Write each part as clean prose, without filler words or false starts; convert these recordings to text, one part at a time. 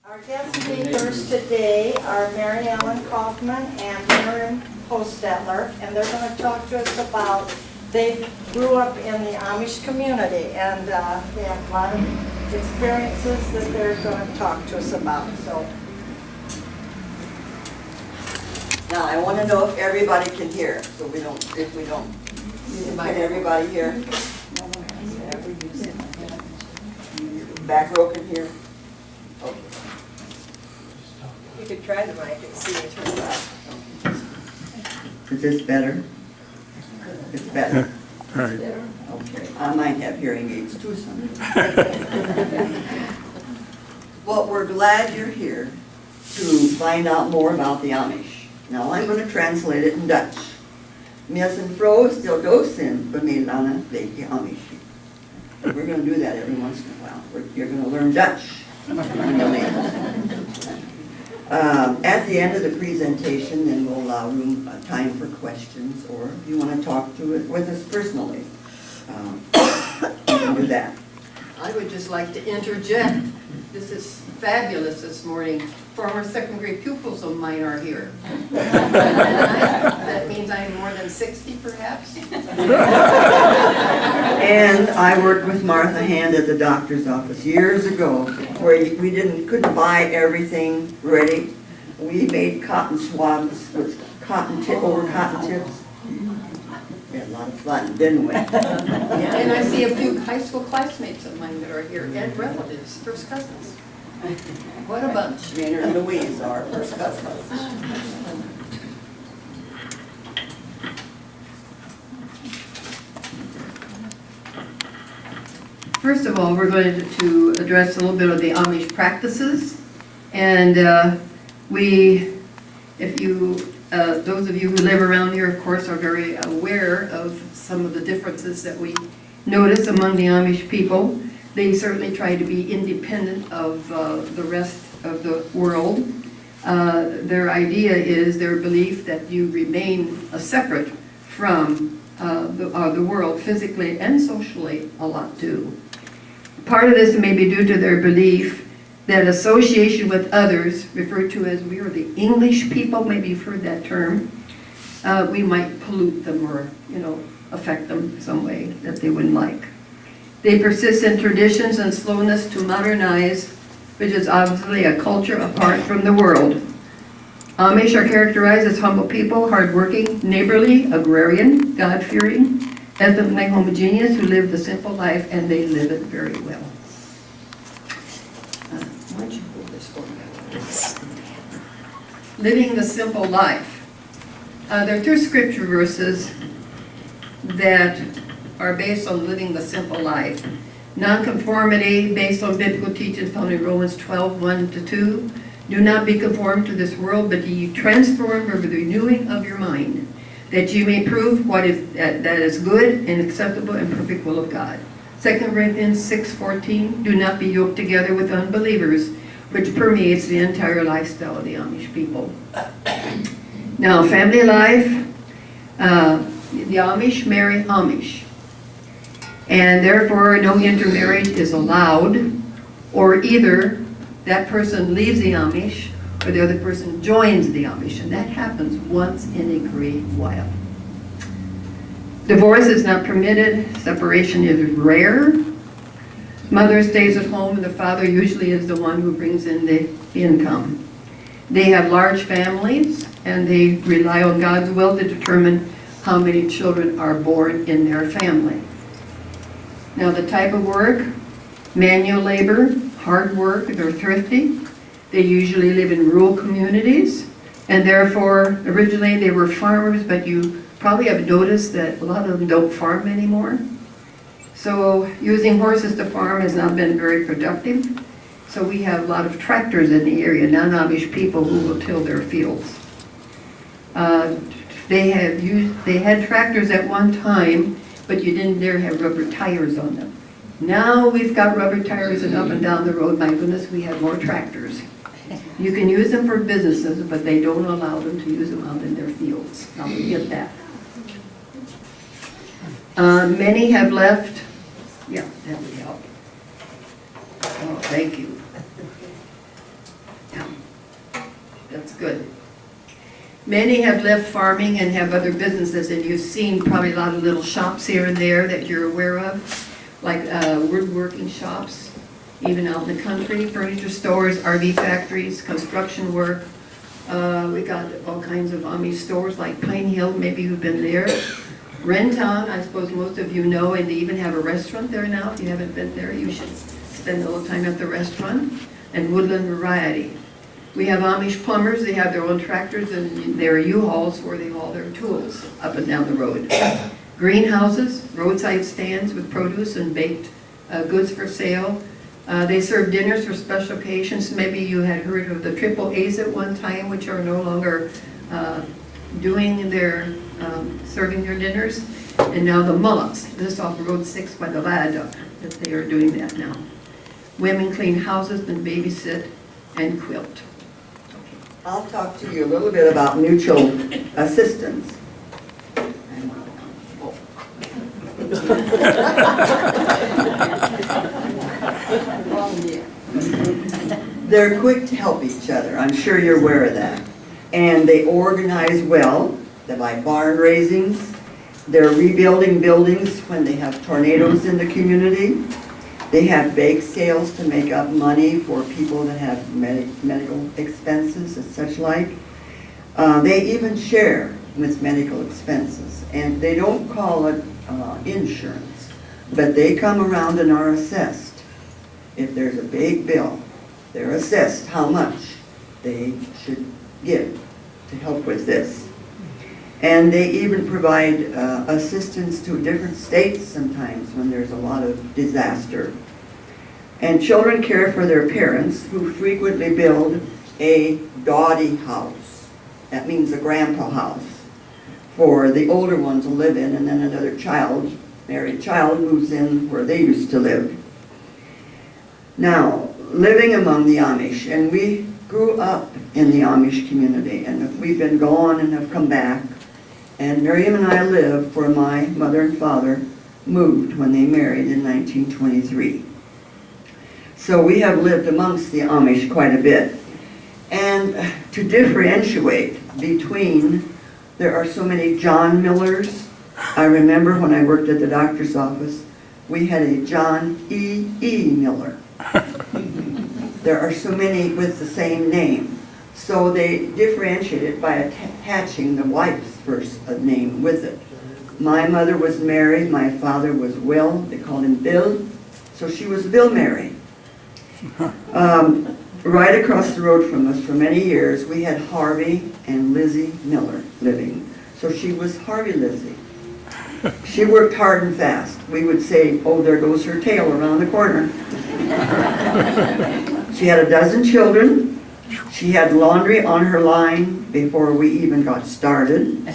Our guest speakers today are Miriam Kauffman and Miriam Hochstetler, and they're going to talk to us about, they grew up in the Amish community, and they have a lot of experiences that they're going to talk to us about. So, now I want to know if everybody can hear, so if we don't, can everybody hear? Back row can hear? Okay. You could try the mic and see it turns out. Is this better? It's better. All right. Okay. I might have hearing aids too someday. Well, we're glad you're here to find out more about the Amish. Now I'm going to translate it in Dutch. Mes en vrouw stil docent bemiddelen een beetje Amish. We're going to do that every once in a while. You're going to learn Dutch. At the end of the presentation, then we'll allow time for questions, or if you want to talk to it with us personally, you can do that. I would just like to interject. This is fabulous this morning. Former second grade pupils of mine are here. That means I'm more than 60 perhaps. And I worked with Martha Hand at the doctor's office years ago, where we couldn't buy everything ready. We made cotton swabs with cotton tips. We had a lot of fun, didn't we? And I see a few high school classmates of mine that are here, and relatives, first cousins. What a bunch. Maynard and Louise are first cousins. First of all, we're going to address a little bit of the Amish practices. And those of you who live around here, of course, are very aware of some of the differences that we notice among the Amish people. They certainly try to be independent of the rest of the world. Their idea is their belief that you remain separate from the world physically and socially a lot too. Part of this may be due to their belief that association with others, referred to as we are the English people, maybe you've heard that term, we might pollute them or, affect them in some way that they wouldn't like. They persist in traditions and slowness to modernize, which is obviously a culture apart from the world. Amish are characterized as humble people, hardworking, neighborly, agrarian, God-fearing, ethnically homogeneous, who live the simple life, and they live it very well. Why don't you hold this for me? Living the simple life. There are two scripture verses that are based on living the simple life. Nonconformity, based on biblical teachings found in Romans 12, 1-2. Do not be conformed to this world, but be transformed by the renewing of your mind, that you may prove that is good and acceptable and perfect will of God. 2 Corinthians 6:14. Do not be yoked together with unbelievers, which permeates the entire lifestyle of the Amish people. Now, family life. The Amish marry Amish, and therefore no intermarriage is allowed, or either that person leaves the Amish or the other person joins the Amish, and that happens once in a great while. Divorce is not permitted. Separation is rare. Mother stays at home, and the father usually is the one who brings in the income. They have large families, and they rely on God's will to determine how many children are born in their family. Now, the type of work: manual labor, hard work. They're thrifty. They usually live in rural communities, and therefore originally they were farmers, but you probably have noticed that a lot of them don't farm anymore. So using horses to farm has not been very productive. So we have a lot of tractors in the area, non-Amish people who will till their fields. They had tractors at one time, but you didn't dare have rubber tires on them. Now we've got rubber tires, and up and down the road, my goodness, we have more tractors. You can use them for businesses, but they don't allow them to use them out in their fields. Now we get that. Many have left. Yeah, that would help. Oh, thank you. That's good. Many have left farming and have other businesses, and you've seen probably a lot of little shops here and there that you're aware of, like woodworking shops, even out in the country, furniture stores, RV factories, construction work. We got all kinds of Amish stores like Pine Hill, maybe you've been there. Rentown, I suppose most of you know, and they even have a restaurant there now. If you haven't been there, you should spend a little time at the restaurant. And Woodland Variety. We have Amish plumbers, they have their own tractors and their U-Hauls where they haul their tools up and down the road. Greenhouses, roadside stands with produce and baked goods for sale. They serve dinners for special occasions. Maybe you had heard of the Triple A's at one time, which are no longer doing their, serving their dinners. And now the Mullets, this off Road 6 by the Viaduct, that they are doing that now. Women clean houses and babysit and quilt. I'll talk to you a little bit about mutual assistance. They're quick to help each other. I'm sure you're aware of that. And they organize well. They like barn raisings. They're rebuilding buildings when they have tornadoes in the community. They have bake sales to make up money for people that have medical expenses and such like. They even share with medical expenses. And they don't call it insurance, but they come around and are assessed. If there's a big bill, they're assessed how much they should give to help with this. And they even provide assistance to different states sometimes when there's a lot of disaster. And children care for their parents, who frequently build a doddy house. That means a grandpa house for the older one to live in, and then another child, married child, moves in where they used to live. Now, living among the Amish, and we grew up in the Amish community, and we've been gone and have come back. And Miriam and I lived where my mother and father moved when they married in 1923. So we have lived amongst the Amish quite a bit. And to differentiate between, there are so many John Millers. I remember when I worked at the doctor's office, we had a John E. Miller. There are so many with the same name. So they differentiate it by attaching the wife's first name with it. My mother was Mary, my father was Will, they called him Bill, so she was Bill Mary. Right across the road from us for many years, we had Harvey and Lizzie Miller living. So she was Harvey Lizzie. She worked hard and fast. We would say, oh, there goes her tail around the corner. She had 12 children. She had laundry on her line before we even got started.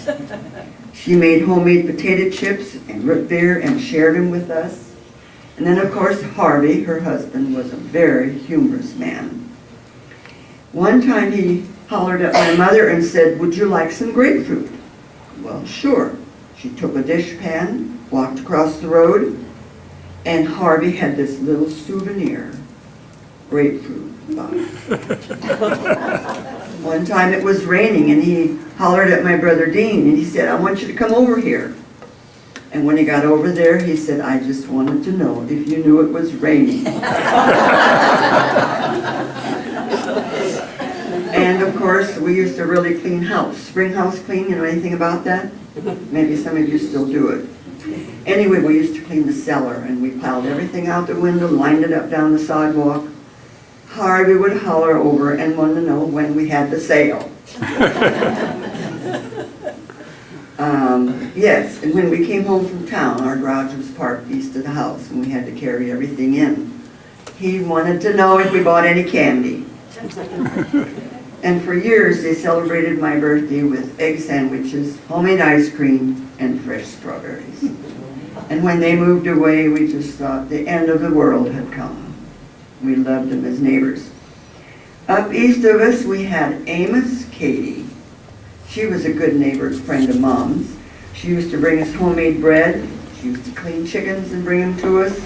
She made homemade potato chips and root beer and shared them with us. And then, of course, Harvey, her husband, was a very humorous man. One time he hollered at my mother and said, would you like some grapefruit? Well, sure. She took a dishpan, walked across the road, and Harvey had this little souvenir grapefruit box. One time it was raining and he hollered at my brother Dean and he said, I want you to come over here. And when he got over there, he said, I just wanted to know if you knew it was raining. And of course, we used to really clean house. Spring house clean, you know anything about that? Maybe some of you still do it. Anyway, we used to clean the cellar and we piled everything out the window, lined it up down the sidewalk. Harvey would holler over and want to know when we had the sale. Yes, and when we came home from town, our garage was parked east of the house and we had to carry everything in. He wanted to know if we bought any candy. And for years they celebrated my birthday with egg sandwiches, homemade ice cream, and fresh strawberries. And when they moved away, we just thought the end of the world had come. We loved them as neighbors. Up east of us, we had Amos Katie. She was a good neighbor, friend of Mom's. She used to bring us homemade bread. She used to clean chickens and bring them to us.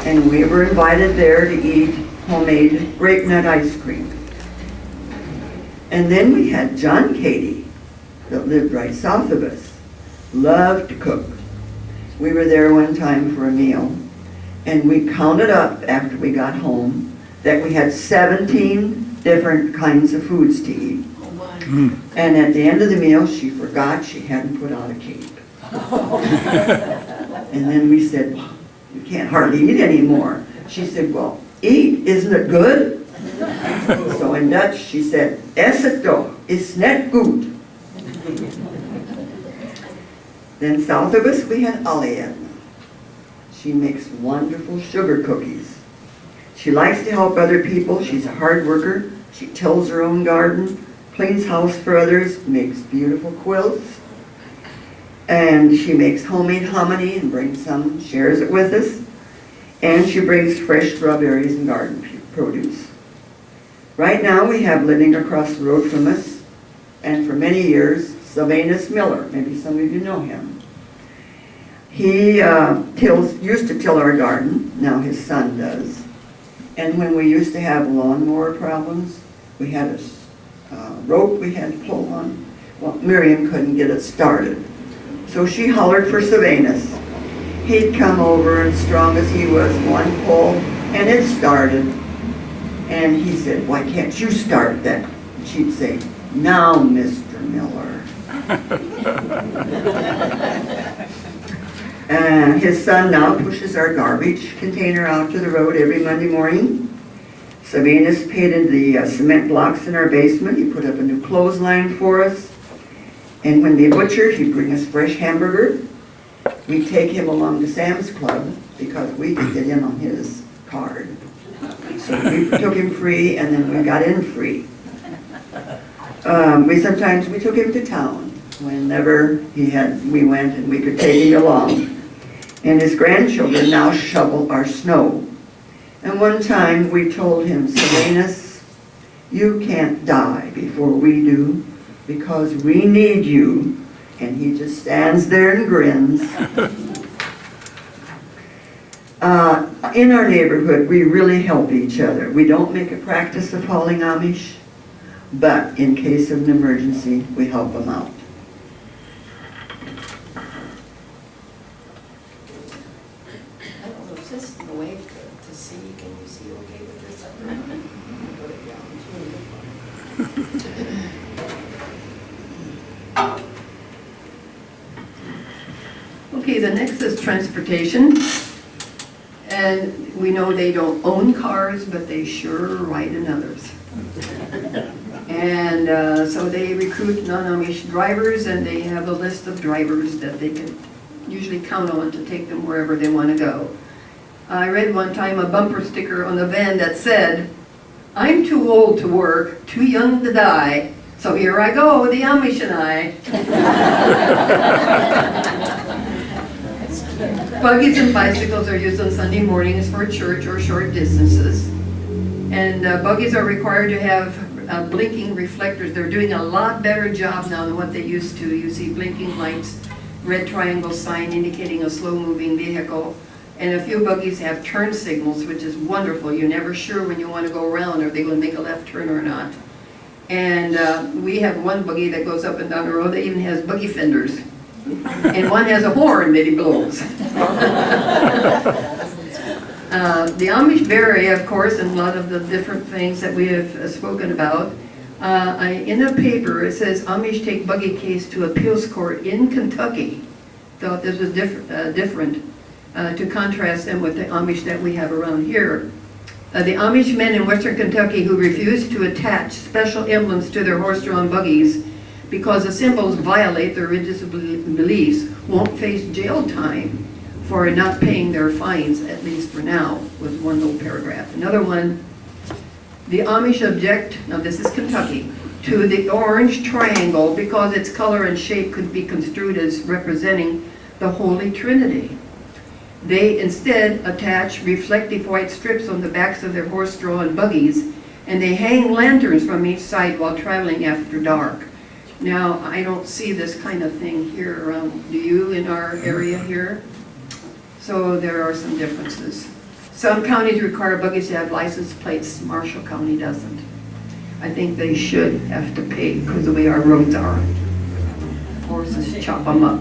And we were invited there to eat homemade grape nut ice cream. And then we had John Cady, that lived right south of us, loved to cook. We were there one time for a meal, and we counted up after we got home that we had 17 different kinds of foods to eat. And at the end of the meal, she forgot she hadn't put out a cake. And then we said, well, you can't hardly eat anymore. She said, well, eat, isn't it good? So in Dutch, she said, "Is het toch, is net goed." Then south of us, we had Aliette. She makes wonderful sugar cookies. She likes to help other people. She's a hard worker. She tills her own garden, cleans house for others, makes beautiful quilts. And she makes homemade hominy and brings some, shares it with us. And she brings fresh strawberries and garden produce. Right now we have living across the road from us, and for many years, Sylvanus Miller. Maybe some of you know him. He used to till our garden. Now his son does. And when we used to have lawnmower problems, we had a rope we had to pull on. Well, Miriam couldn't get it started. So she hollered for Sylvanus. He'd come over, and strong as he was, one pull, and it started. And he said, why can't you start that? And she'd say, now, Mr. Miller. His son now pushes our garbage container out to the road every Monday morning. Sylvanus painted the cement blocks in our basement. He put up a new clothesline for us. And when they butcher, he'd bring us fresh hamburger. We'd take him along to Sam's Club because we could get in on his card. So we took him free, and then we got in free. Sometimes we took him to town whenever we went, and we could take him along. And his grandchildren now shovel our snow. And one time we told him, Sylvanus, you can't die before we do, because we need you. And he just stands there and grins. In our neighborhood, we really help each other. We don't make a practice of hauling Amish, but in case of an emergency, we help them out. I don't know, is this the way to see? Can you see okay with this? Okay, the next is transportation. And we know they don't own cars, but they sure ride in others. And so they recruit non-Amish drivers, and they have a list of drivers that they can usually count on to take them wherever they want to go. I read one time a bumper sticker on the van that said, "I'm too old to work, too young to die, so here I go, the Amish and I." Buggies and bicycles are used on Sunday mornings for church or short distances. And buggies are required to have blinking reflectors. They're doing a lot better job now than what they used to. You see blinking lights, red triangle sign indicating a slow-moving vehicle. And a few buggies have turn signals, which is wonderful. You're never sure when you want to go around, are they going to make a left turn or not. And we have one buggy that goes up and down the road that even has buggy fenders. And one has a horn that he blows. The Amish vary, of course, in a lot of the different things that we have spoken about. In the paper, it says Amish take buggy case to appeals court in Kentucky. Thought this was different to contrast them with the Amish that we have around here. The Amish men in western Kentucky who refuse to attach special emblems to their horse-drawn buggies because the symbols violate their religious beliefs won't face jail time for not paying their fines, at least for now, was one little paragraph. Another one, the Amish object, now this is Kentucky, to the orange triangle because its color and shape could be construed as representing the Holy Trinity. They instead attach reflective white strips on the backs of their horse-drawn buggies, and they hang lanterns from each side while traveling after dark. Now, I don't see this kind of thing here around, do you, in our area here? So there are some differences. Some counties require buggies to have license plates, Marshall County doesn't. I think they should have to pay because the way our roads are. Horses chop them up.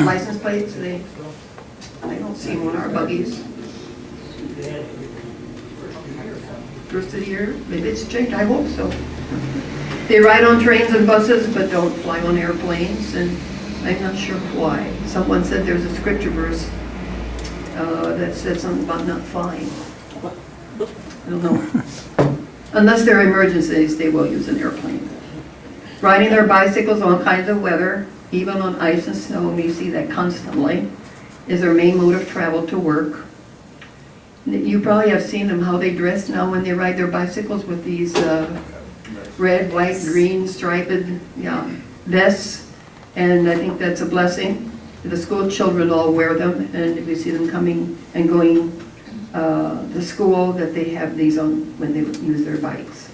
License plates, I don't see them on our buggies. First of the year, maybe it's changed, I hope so. They ride on trains and buses, but don't fly on airplanes, and I'm not sure why. Someone said there's a scripture verse that said something about not flying. I don't know. Unless there are emergencies, they will use an airplane. Riding their bicycles on all kinds of weather, even on ice and snow, and we see that constantly, is their main mode of travel to work. You probably have seen them, how they dress now when they ride their bicycles with these red, white, green, striped vests, and I think that's a blessing. The school children all wear them, and we see them coming and going to school, that they have these on when they use their bikes.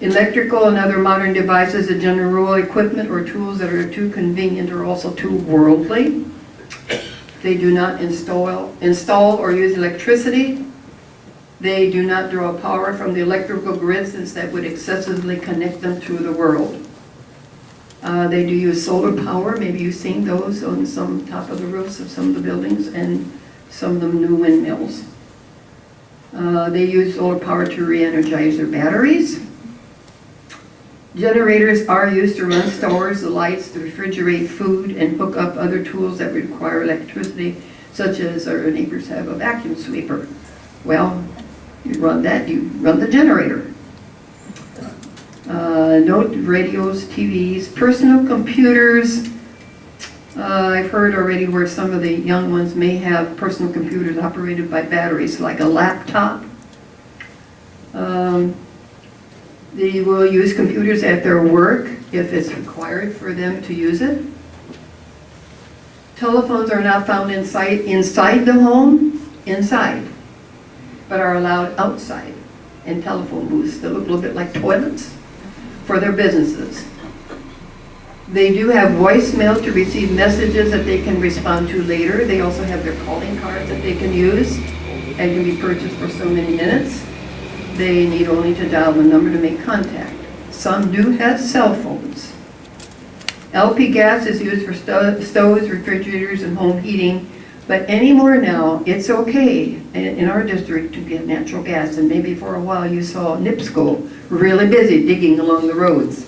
Electrical and other modern devices, a general equipment or tools that are too convenient or also too worldly. They do not install or use electricity. They do not draw power from the electrical grid, since that would excessively connect them to the world. They do use solar power. Maybe you've seen those on some top of the roofs of some of the buildings, and some of them new windmills. They use solar power to re-energize their batteries. Generators are used to run stores, the lights, to refrigerate food, and hook up other tools that require electricity, such as our neighbors have a vacuum sweeper. Well, you run the generator. Note radios, TVs, personal computers. I've heard already where some of the young ones may have personal computers operated by batteries, like a laptop. They will use computers at their work if it's required for them to use it. Telephones are not found inside the home, but are allowed outside. And telephone booths that look a little bit like toilets for their businesses. They do have voicemail to receive messages that they can respond to later. They also have their calling cards that they can use and can be purchased for so many minutes. They need only to dial the number to make contact. Some do have cell phones. LP gas is used for stoves, refrigerators, and home heating, but anymore now, it's okay in our district to get natural gas, and maybe for a while you saw NIPSCO really busy digging along the roads.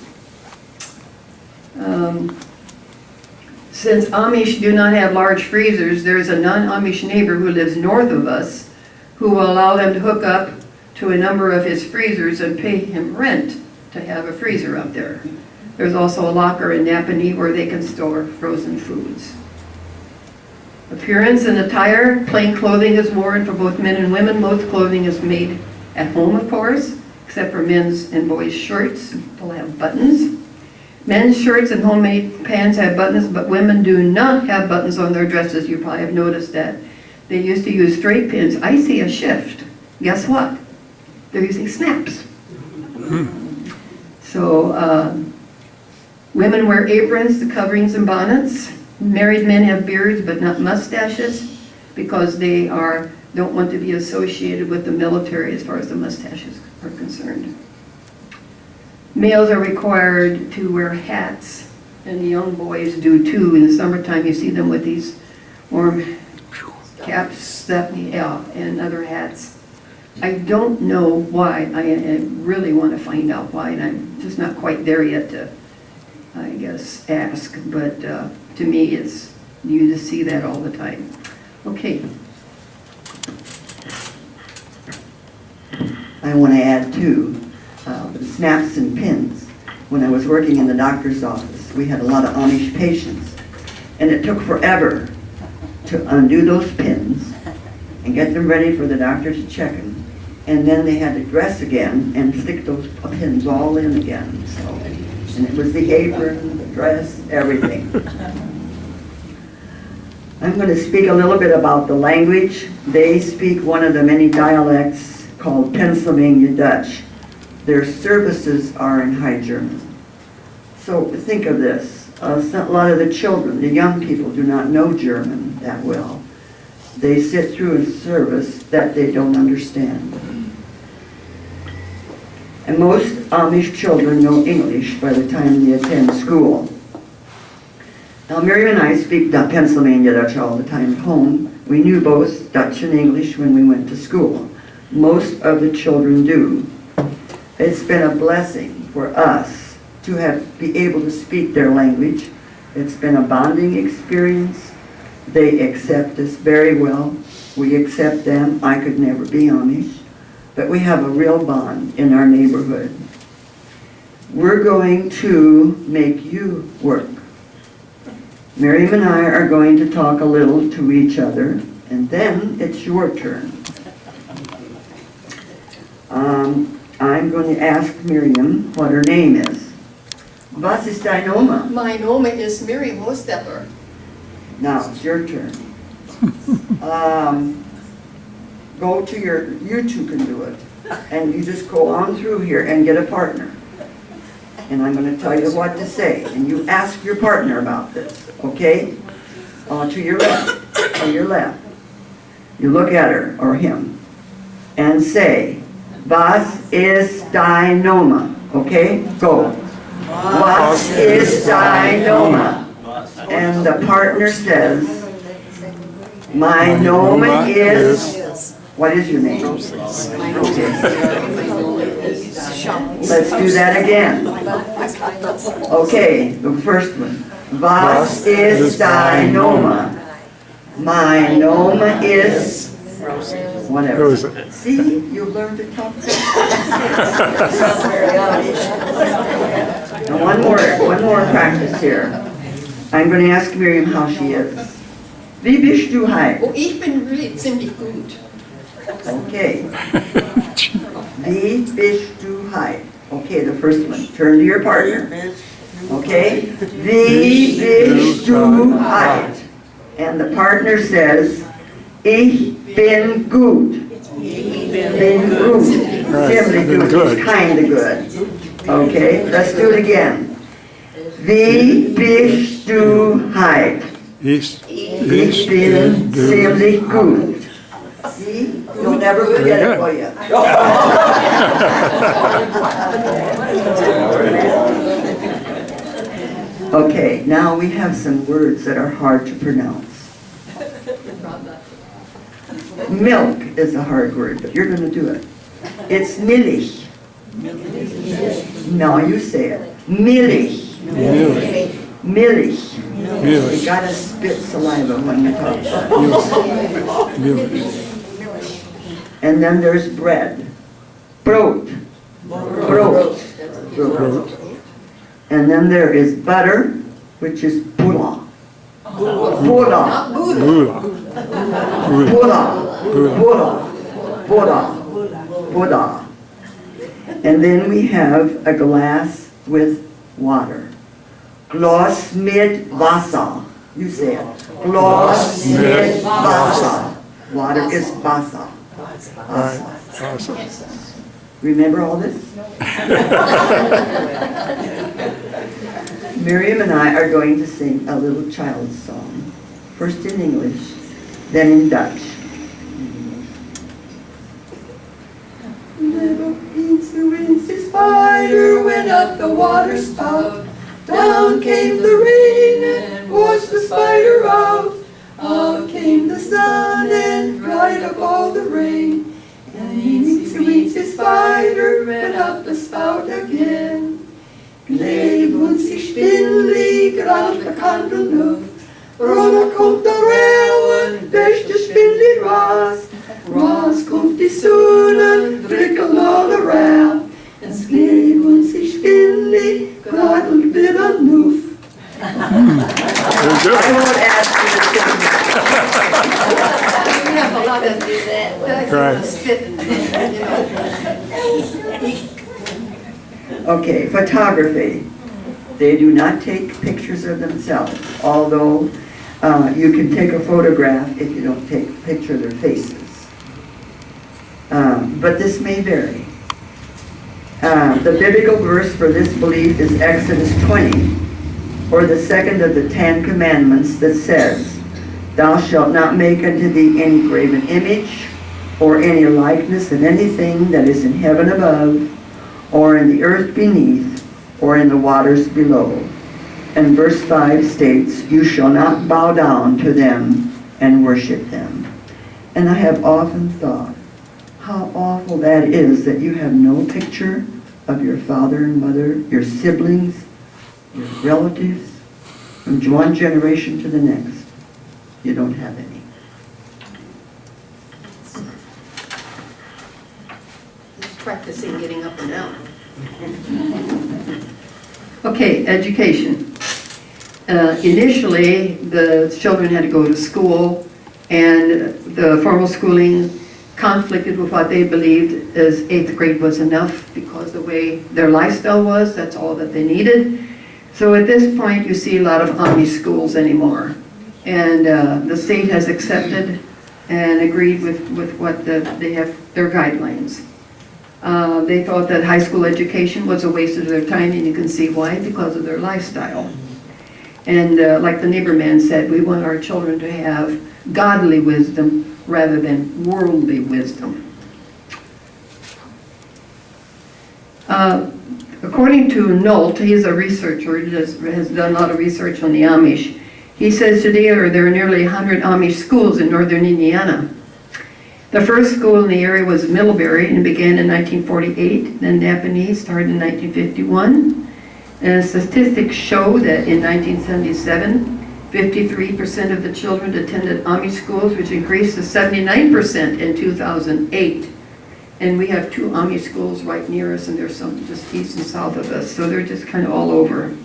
Since Amish do not have large freezers, there's a non-Amish neighbor who lives north of us who will allow them to hook up to a number of his freezers and pay him rent to have a freezer up there. There's also a locker in Napanee where they can store frozen foods. Appearance and attire, plain clothing is worn for both men and women. Most clothing is made at home, of course, except for men's and boys' shirts. They'll have buttons. Men's shirts and homemade pants have buttons, but women do not have buttons on their dresses. You probably have noticed that. They used to use straight pins. I see a shift. Guess what? They're using snaps. So women wear aprons, the coverings and bonnets. Married men have beards but not mustaches because they don't want to be associated with the military as far as the mustaches are concerned. Males are required to wear hats, and the young boys do too. In the summertime you see them with these warm caps and other hats. I don't know why. I really want to find out why, and I'm just not quite there yet to, I guess, ask. But to me, you just see that all the time. Okay. I want to add too, the snaps and pins. When I was working in the doctor's office, we had a lot of Amish patients, and it took forever to undo those pins and get them ready for the doctor to check them. And then they had to dress again and stick those pins all in again. So, and it was the apron, the dress, everything. I'm going to speak a little bit about the language. They speak one of the many dialects called Pennsylvania Dutch. Their services are in High German. So think of this. A lot of the children, the young people, do not know German that well. They sit through a service that they don't understand. And most Amish children know English by the time they attend school. Now, Miriam and I speak Pennsylvania Dutch all the time at home. We knew both Dutch and English when we went to school. Most of the children do. It's been a blessing for us to be able to speak their language. It's been a bonding experience. They accept us very well. We accept them. I could never be Amish. But we have a real bond in our neighborhood. We're going to make you work. Miriam and I are going to talk a little to each other, and then it's your turn. I'm going to ask Miriam what her name is. Was ist dein Name? My name is Miriam Hochstetler. Now it's your turn. Go to you two can do it. And you just go on through here and get a partner. And I'm going to tell you what to say. And you ask your partner about this, okay? To your left, to your left. You look at her, or him, and say, Was ist dein Name? Okay, go. Was ist dein Name? And the partner says, My name is, what is your name? Okay. Let's do that again. Okay, the first one. Was ist dein Name? My name is, whatever. See, you learned to talk. Now one more practice here. I'm going to ask Miriam how she is. Wie bist du heute? Oh, ich bin really ziemlich gut. Okay. Wie bist du heute? Okay, the first one. Turn to your partner. Okay. Wie bist du heute? And the partner says, Ich bin gut. Bin gut. Ziemlich good. It's kind of good. Okay, let's do it again. Wie bist du heute? Ich bin ziemlich gut. See? You'll never forget it, will you? Okay, now we have some words that are hard to pronounce. Milk is a hard word, but you're going to do it. It's Milch. No, you say it. Milch. Milch. You gotta spit saliva when you talk about it. And then there's bread. Brot. Brot. Brot. And then there is butter, which is Buddha. Buddha. Buddha. Buddha. Buddha. Buddha. And then we have a glass with water. Glas mit Wasser. You say it. Glas mit Wasser. Water is Wasser. Remember all this? Miriam and I are going to sing a little child's song. First in English, then in Dutch. Little Eensy Weensy Spider went up the water spout. Down came the rain and washed the spider out. Out came the sun and dried up all the rain. And Eensy Weensy Spider went up the spout again. Gleed und sie Spinli, grad der Kandelnuft. Runter kommt der Rail und wäscht der Spinli raus. Raus kommt die Sonne, trickle all around. And Gleed und sie Spinli, grad und wieder nuff. I won't ask you to sing that. We have a lot of that. Right. Spit and, Okay, photography. They do not take pictures of themselves, although you can take a photograph if you don't take a picture of their faces. But this may vary. The biblical verse for this belief is Exodus 20, or the second of the 10 commandments that says, Thou shalt not make unto thee any graven image, or any likeness of anything that is in heaven above, or in the earth beneath, or in the waters below. And verse 5 states, you shall not bow down to them and worship them. And I have often thought how awful that is, that you have no picture of your father and mother, your siblings, your relatives, from one generation to the next. You don't have any. Just practicing getting up and down. Okay, education. Initially, the children had to go to school, and the formal schooling conflicted with what they believed as 8th grade was enough, because the way their lifestyle was, that's all that they needed. So at this point, you see a lot of Amish schools anymore. And the state has accepted and agreed with what they have, their guidelines. They thought that high school education was a waste of their time, and you can see why, because of their lifestyle. And like the neighbor man said, we want our children to have godly wisdom rather than worldly wisdom. According to Nolt, he's a researcher, he has done a lot of research on the Amish. He says today there are nearly 100 Amish schools in northern Indiana. The first school in the area was Middlebury, and it began in 1948. Then Napanee started in 1951. And statistics show that in 1977, 53% of the children attended Amish schools, which increased to 79% in 2008. And we have 2 Amish schools right near us, and there's some just east and south of us, so they're just kind of all over.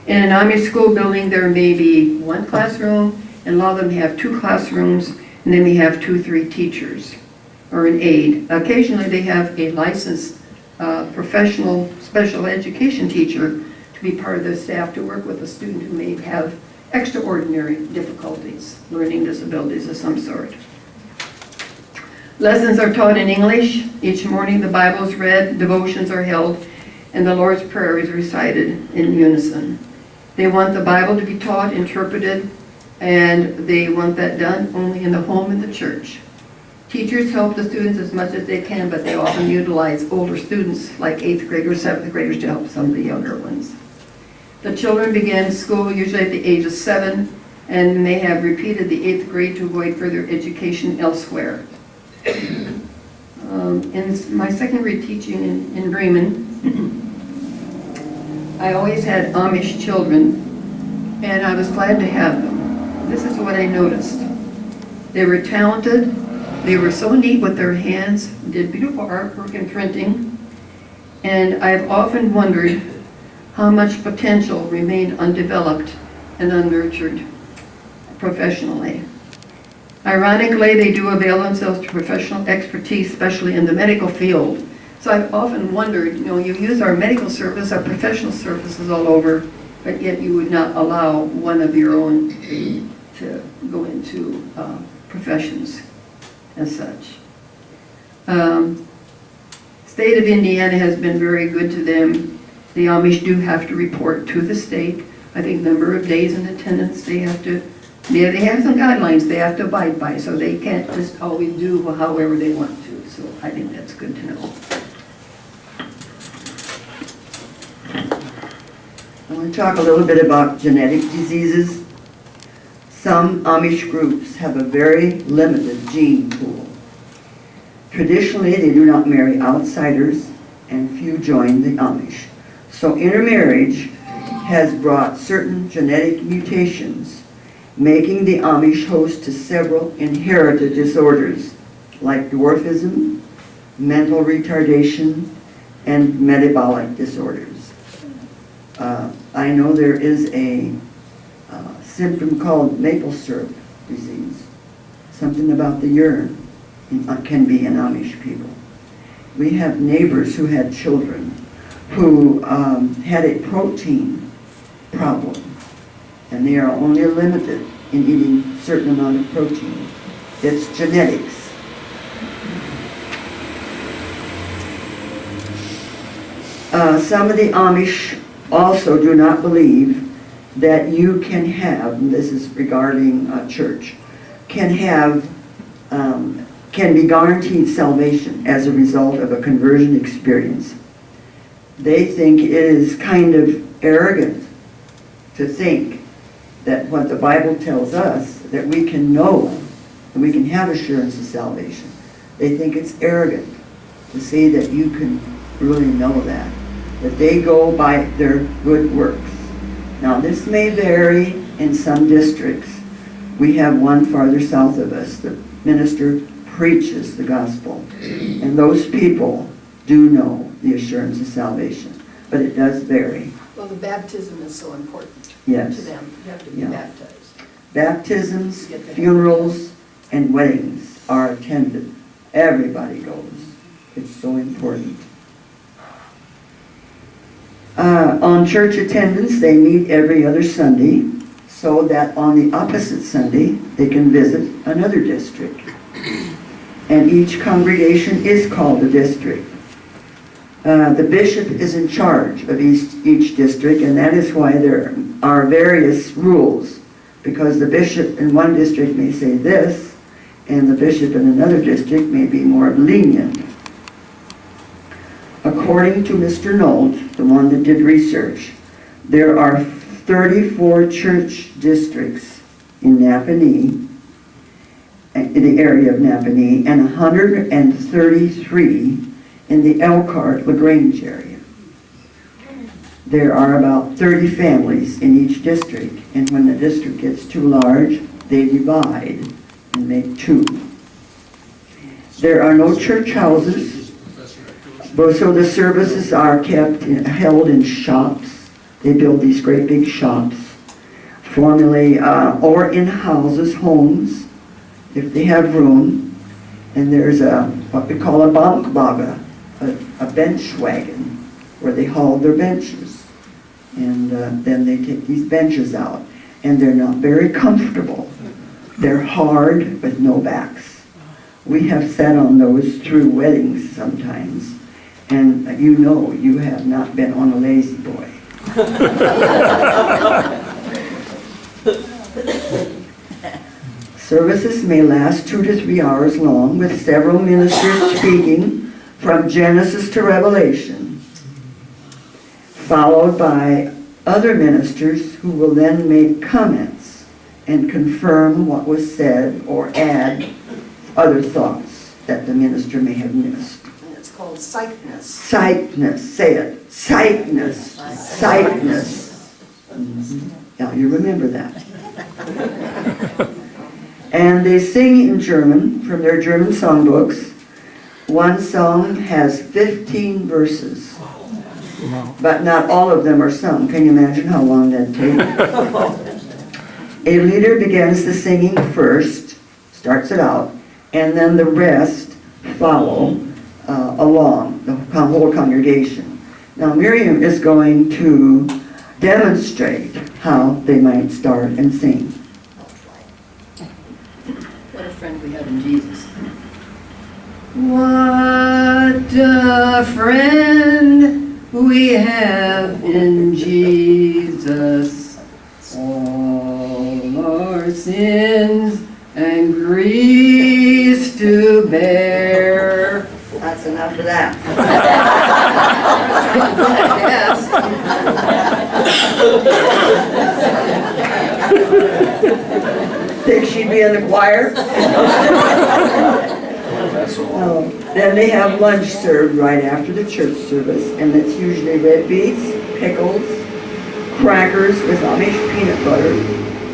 In an Amish school building, there may be 1 classroom, and a lot of them have 2 classrooms, and then we have 2-3 teachers, or an aide. Occasionally, they have a licensed professional special education teacher to be part of the staff to work with a student who may have extraordinary difficulties, learning disabilities of some sort. Lessons are taught in English. Each morning the Bible is read, devotions are held, and the Lord's Prayer is recited in unison. They want the Bible to be taught, interpreted, and they want that done only in the home and the church. Teachers help the students as much as they can, but they often utilize older students like 8th graders, 7th graders to help some of the younger ones. The children begin school usually at the age of 7, and may have repeated the 8th grade to avoid further education elsewhere. In my secondary teaching in Bremen, I always had Amish children, and I was glad to have them. This is what I noticed. They were talented, they were so neat with their hands, did beautiful artwork and printing, and I've often wondered how much potential remained undeveloped and unnurtured professionally. Ironically, they do avail themselves to professional expertise, especially in the medical field. So I've often wondered, you use our medical service, our professional services all over, but yet you would not allow one of your own to go into professions as such. State of Indiana has been very good to them. The Amish do have to report to the state. I think number of days in attendance they have some guidelines they have to abide by, so they can't just always do however they want to. So I think that's good to know. I want to talk a little bit about genetic diseases. Some Amish groups have a very limited gene pool. Traditionally, they do not marry outsiders, and few join the Amish. So intermarriage has brought certain genetic mutations, making the Amish host to several inherited disorders like dwarfism, mental retardation, and metabolic disorders. I know there is a symptom called maple syrup disease. Something about the urine can be in Amish people. We have neighbors who had children who had a protein problem, and they are only limited in eating a certain amount of protein. It's genetics. Some of the Amish also do not believe that you can have, and this is regarding church, can be guaranteed salvation as a result of a conversion experience. they think it is kind of arrogant to think that what the Bible tells us, that we can know and we can have assurance of salvation. They think it's arrogant to say that you can really know that they go by their good works. Now this may vary in some districts. We have one farther south of us. The minister preaches the gospel, and those people do know the assurance of salvation, but it does vary. Well, the baptism is so important Yes. to them. You have to be Yeah. baptized. Baptisms, funerals, and weddings are attended. Everybody goes. It's so important. On church attendance, they meet every other Sunday, so that on the opposite Sunday, they can visit another district. And each congregation is called a district. The bishop is in charge of each district, and that is why there are various rules, because the bishop in one district may say this, and the bishop in another district may be more lenient. According to Mr. Nolt, the one that did research, there are 34 church districts in Napanee, in the area of Napanee, and 133 in the Elkhart-LaGrange area. There are about 30 families in each district, and when the district gets too large, they divide and make 2. There are no church houses, so the services are held in shops. They build these great big shops, formerly, or in houses, homes, if they have room. And there's what we call a bankwagen, a bench wagon, where they haul their benches. And then they take these benches out, and they're not very comfortable. They're hard with no backs. We have sat on those through weddings sometimes, and you know you have not been on a lazy boy. Services may last 2 to 3 hours long, with several ministers speaking from Genesis to Revelation, followed by other ministers who will then make comments and confirm what was said or add other thoughts that the minister may have missed. And it's called sightness. Sightness, say it. Sightness. Sightness. Now you remember that. And they sing in German from their German songbooks. One song has 15 verses, but not all of them are sung. Can you imagine how long that'd take? A leader begins the singing first, starts it out, and then the rest follow along, the whole congregation. Now Miriam is going to demonstrate how they might start and sing. What a friend we have in Jesus. What a friend we have in Jesus. All our sins and griefs to bear. That's enough of that. Think she'd be in the choir? Then they have lunch served right after the church service, and it's usually red beets, pickles, crackers with Amish peanut butter,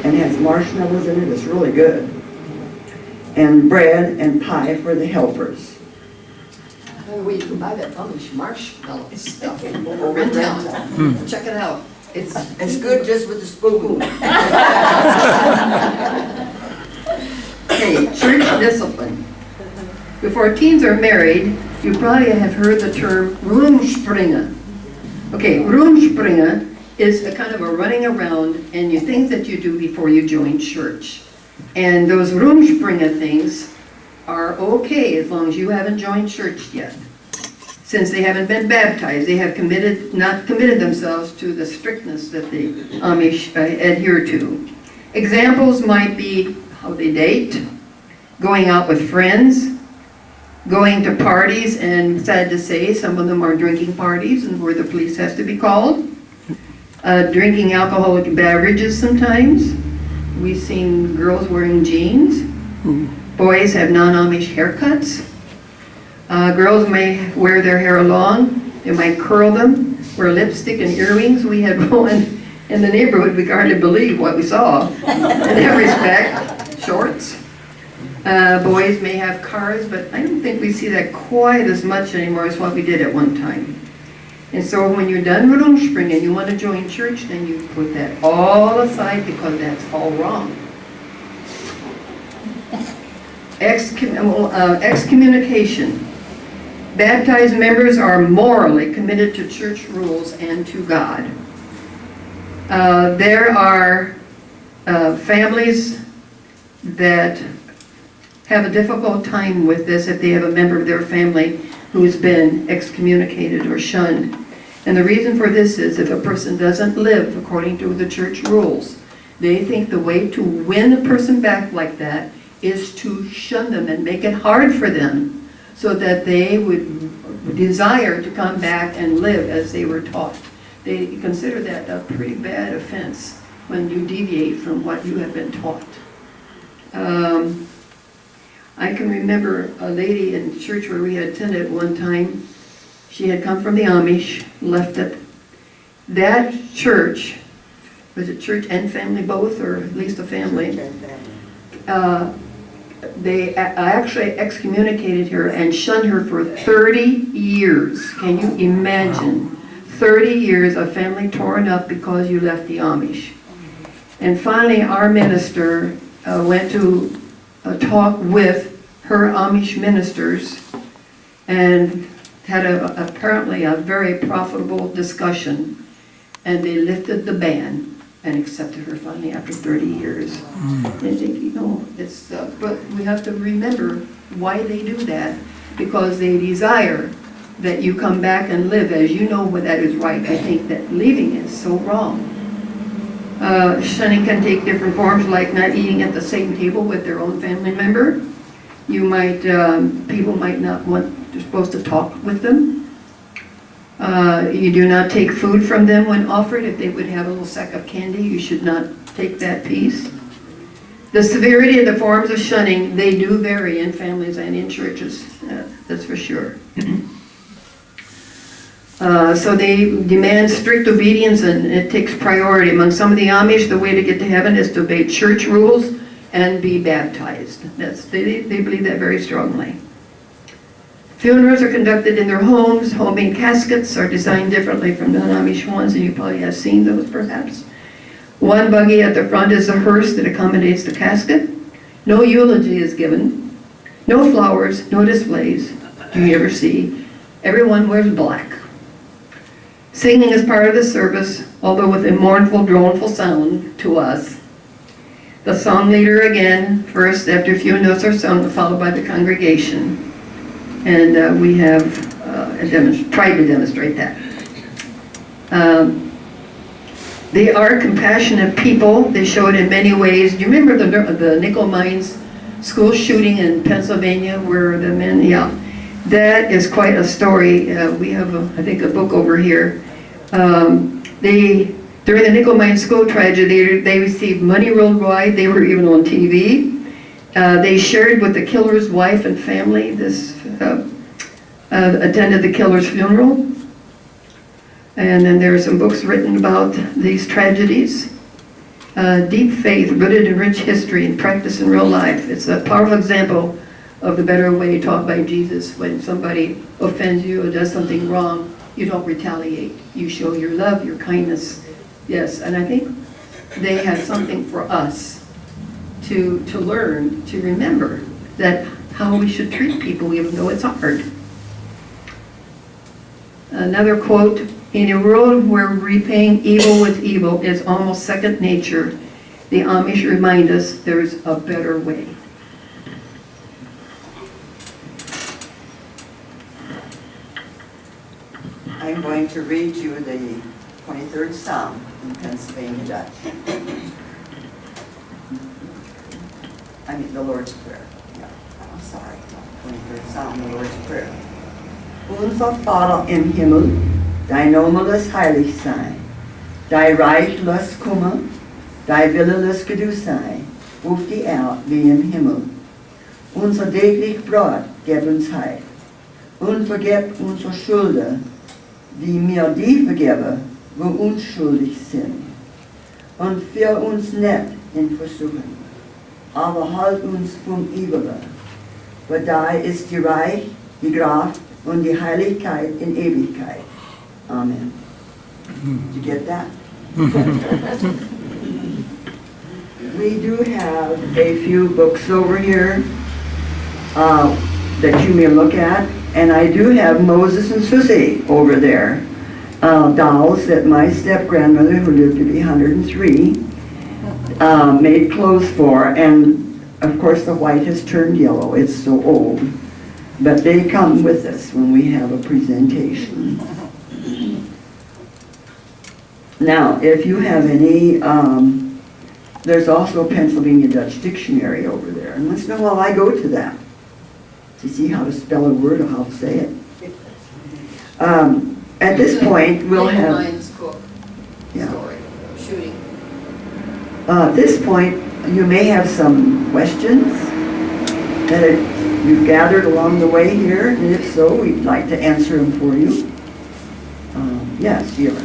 and has marshmallows in it. It's really good. And bread and pie for the helpers. We can buy that Amish marshmallow stuff over in town. Check it out. It's good just with a spoon. Okay, church discipline. Before teens are married, you probably have heard the term Rumspringen. Okay, Rumspringen is a kind of a running around and you things that you do before you join church. And those Rumspringen things are okay as long as you haven't joined church yet. Since they haven't been baptized, they have not committed themselves to the strictness that the Amish adhere to. Examples might be how they date, going out with friends, going to parties, and sad to say, some of them are drinking parties and where the police has to be called. Drinking alcoholic beverages sometimes. We've seen girls wearing jeans. Boys have non-Amish haircuts. Girls may wear their hair long. They might curl them, wear lipstick and earrings. We had one in the neighborhood, we could hardly believe what we saw in that respect. Shorts. Boys may have cars, but I don't think we see that quite as much anymore as what we did at one time. And so when you're done with Hochstetler and you want to join church, then you put that all aside because that's all wrong. Excommunication. Baptized members are morally committed to church rules and to God. There are families that have a difficult time with this if they have a member of their family who's been excommunicated or shunned. And the reason for this is if a person doesn't live according to the church rules, they think the way to win a person back like that is to shun them and make it hard for them so that they would desire to come back and live as they were taught. They consider that a pretty bad offense when you deviate from what you have been taught. I can remember a lady in church where we had attended at one time. She had come from the Amish, left it. That church, was it church and family both, or at least a family? They actually excommunicated her and shunned her for 30 years. Can you imagine? 30 years of family torn up because you left the Amish. And finally, our minister went to talk with her Amish ministers and had apparently a very profitable discussion, and they lifted the ban and accepted her finally after 30 years. And you know, it's but we have to remember why they do that, because they desire that you come back and live as you know what that is right. I think that leaving is so wrong. Shunning can take different forms, like not eating at the same table with their own family member. You might, people might not want, you're supposed to talk with them. You do not take food from them when offered. If they would have a little sack of candy, you should not take that piece. The severity of the forms of shunning, they do vary in families and in churches, that's for sure. So they demand strict obedience, and it takes priority. Among some of the Amish, the way to get to heaven is to obey church rules and be baptized. They believe that very strongly. Funerals are conducted in their homes. Homemade caskets are designed differently from non-Amish ones, and you probably have seen those perhaps. One buggy at the front is a hearse that accommodates the casket. No eulogy is given. No flowers, no displays. Do you ever see? Everyone wears black. Singing is part of the service, although with a mournful, droneful sound to us. The song leader again, first after a few notes are sung, followed by the congregation. And we have tried to demonstrate that. They are compassionate people. They show it in many ways. Do you remember the nickel mines school shooting in Pennsylvania where the men, that is quite a story. We have, I think, a book over here. During the nickel mine school tragedy, they received money worldwide. They were even on TV. They shared with the killer's wife and family. This attended the killer's funeral. And then there are some books written about these tragedies. Deep faith, rooted in rich history and practice in real life. It's a powerful example of the better way taught by Jesus. When somebody offends you or does something wrong, you don't retaliate. You show your love, your kindness. Yes, and I think they have something for us to learn, to remember that how we should treat people even though it's hard. Another quote, in a world where repaying evil with evil is almost second nature, the Amish remind us there's a better way. I'm going to read you the 23rd Psalm in Pennsylvania Dutch. I mean, the Lord's Prayer. Yeah, I'm sorry. 23rd Psalm, the Lord's Prayer. Unser Vater im Himmel, dein Name lass heilig sein. Dein Reich lass kommen, dein Wille lass geduld sein, auf die Erde wie im Himmel. Unser täglich Brot gib uns heut, und vergib unsere Schulden, wie wir die vergeben, wo uns schuldig sind. Und führ uns nicht in Versuchung, aber halt uns vom Übel. Weil dein ist die Reich, die Kraft und die Heiligkeit in Ewigkeit. Amen. Did you get that? We do have a few books over here that you may look at, and I do have Moses and Susie over there, dolls that my step-grandmother, who lived to be 103, made clothes for, and of course the white has turned yellow, it's so old, but they come with us when we have a presentation. Now, if you have any, there's also a Pennsylvania Dutch dictionary over there, and once in a while I go to that to see how to spell a word or how to say it. At this point, we'll have... Lions Cook story, shooting. At this point, you may have some questions that you've gathered along the way here, and if so, we'd like to answer them for you. Yes, Sheila.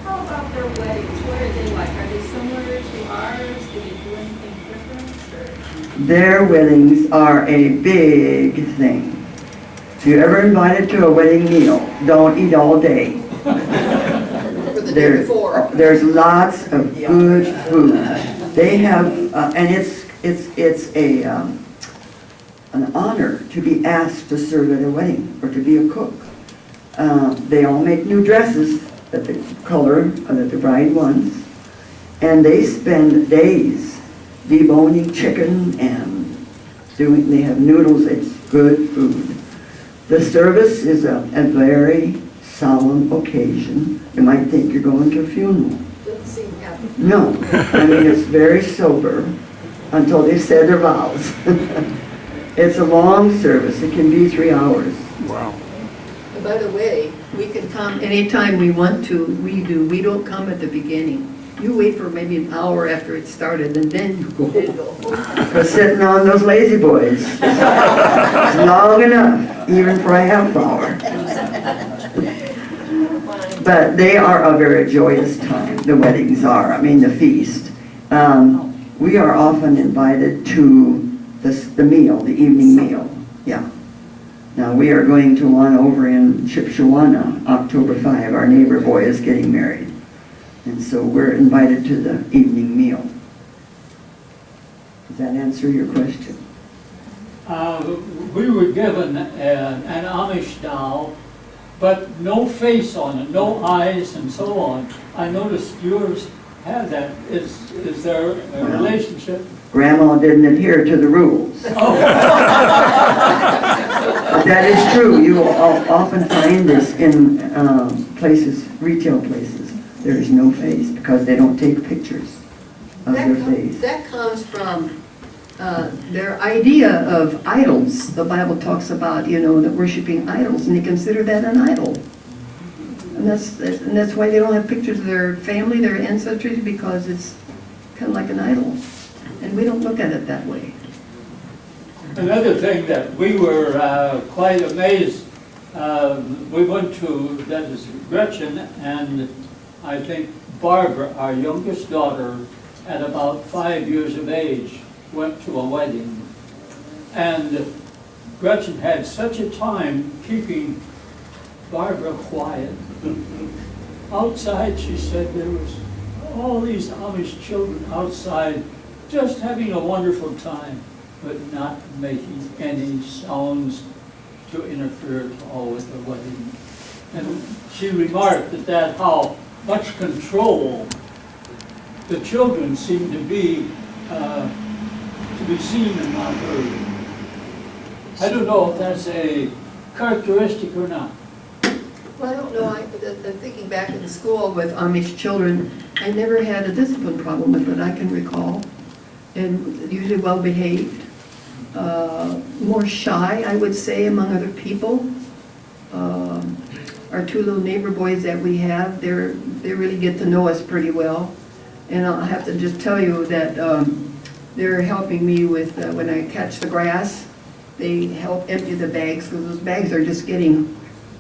How about their weddings? What are they like? Are they similar to ours? Do they do anything different? Or? Their weddings are a big thing. If you're ever invited to a wedding meal, don't eat all day. For the day before. There's lots of good food. They have, and it's an honor to be asked to serve at a wedding or to be a cook. They all make new dresses that the color that the bride wants, and they spend days deboning chicken and they have noodles. It's good food. The service is a very solemn occasion. You might think you're going to a funeral. Doesn't seem happy. No, I mean, it's very sober until they say their vows. It's a long service. It can be 3 hours. Wow. And by the way, we can come anytime we want to. We do. We don't come at the beginning. You wait for maybe an hour after it started, and then you go. Because sitting on those lazy boys is long enough, even for a half hour. But they are a very joyous time. The weddings are. I mean, the feast. We are often invited to the meal, the evening meal. Yeah. Now, we are going to one over in Shipshawana, October 5. Our neighbor boy is getting married. And so we're invited to the evening meal. Does that answer your question? We were given an Amish doll, but no face on it, no eyes and so on. I noticed yours had that. Is there a relationship? Grandma didn't adhere to the rules. Oh. But that is true. You will often find this in places, retail places. There is no face because they don't take pictures of their face. That comes from their idea of idols. The Bible talks about, that worshiping idols, and they consider that an idol. And that's why they don't have pictures of their family, their ancestors, because it's kind of like an idol. And we don't look at it that way. Another thing that we were quite amazed, we went to, that is Gretchen, and I think Barbara, our youngest daughter, at about 5 years of age, went to a wedding. And Gretchen had such a time keeping Barbara quiet. Outside, she said, there was all these Amish children outside just having a wonderful time, but not making any sounds to interfere at all with the wedding. And she remarked at how much control the children seem to be seen and not heard. I don't know if that's a characteristic or not. Well, I don't know. I'm thinking back in school with Amish children, I never had a discipline problem with it, I can recall, and usually well behaved. more shy, I would say, among other people. Our two little neighbor boys that we have, they really get to know us pretty well. And I'll have to just tell you that they're helping me with, when I catch the grass, they help empty the bags, because those bags are just getting,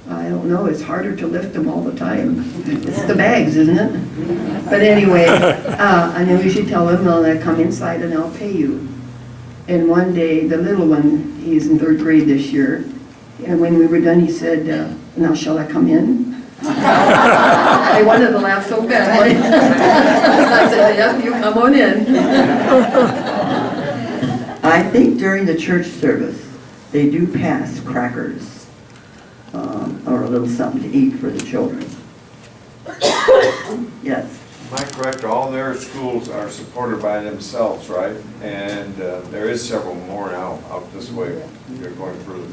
I don't know, it's harder to lift them all the time. It's the bags, isn't it? But anyway, and I usually tell them, well, I come inside and I'll pay you. And one day, the little one, he's in 3rd grade this year, and when we were done, he said, now shall I come in? I wanted to laugh so badly. I said, yes, you come on in. I think during the church service, they do pass crackers or a little something to eat for the children. Yes. Am I correct, all their schools are supported by themselves, right? And there is several more now out this way. They're going further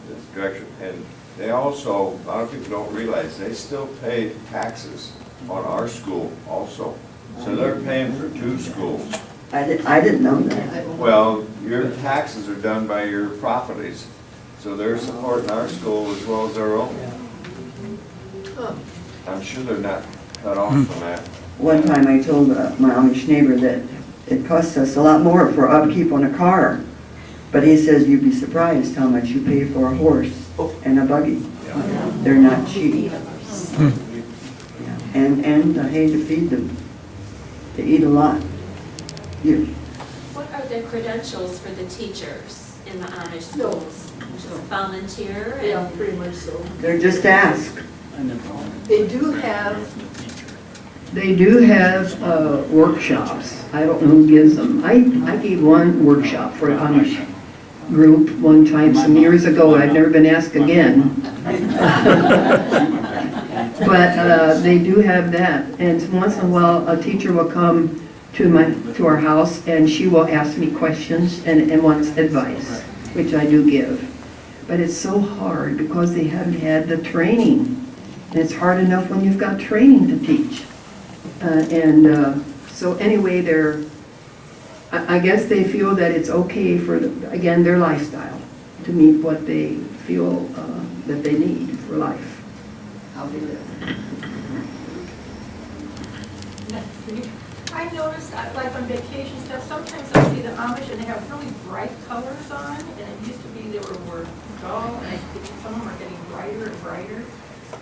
this direction. And they also, a lot of people don't realize, they still pay taxes on our school also. So they're paying for 2 schools. I didn't know that. Well, your taxes are done by your properties. So they're supporting our school as well as their own. I'm sure they're not cut off from that. One time I told my Amish neighbor that it costs us a lot more for upkeep on a car. But he says, you'd be surprised how much you pay for a horse and a buggy. They're not cheap. And hay to feed them. They eat a lot. What are the credentials for the teachers in the Amish schools? Just volunteer? Yeah, And pretty much so. They're just asked. They do have, Workshops. I don't know who gives them. I gave one workshop for an Amish group one time some years ago. I've never been asked again. But they do have that. And once in a while, a teacher will come to our house and she will ask me questions and wants advice, which I do give. But it's so hard because they haven't had the training. And it's hard enough when you've got training to teach. So anyway, I guess they feel that it's okay for, again, their lifestyle to meet what they feel that they need for life, how they live. I noticed, like on vacation stuff, sometimes I see the Amish and they have really bright colors on, and it used to be they were more dull, and I think some of them are getting brighter and brighter.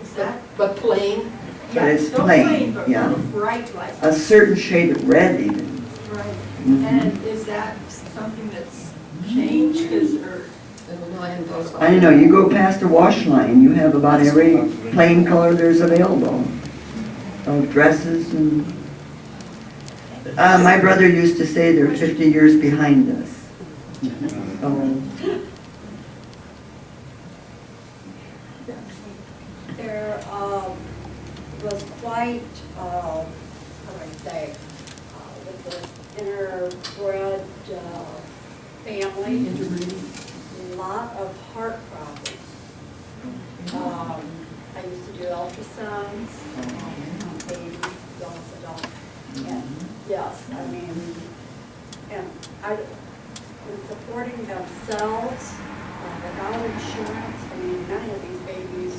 Is that? But plain? Yeah, it's still plain, but yeah. really bright like. A certain shade of red even. Right. Mhm. And is that something that's changed, or? I don't know, you go past the wash line, you have about every plain color there's available of dresses and... my brother used to say they're 50 years behind us. So, There was quite, how do I say, with the interbred family, a lot of heart problems. I used to do ultrasounds, babies, adults. And yes, I mean, and in supporting themselves without insurance, I mean, many of these babies,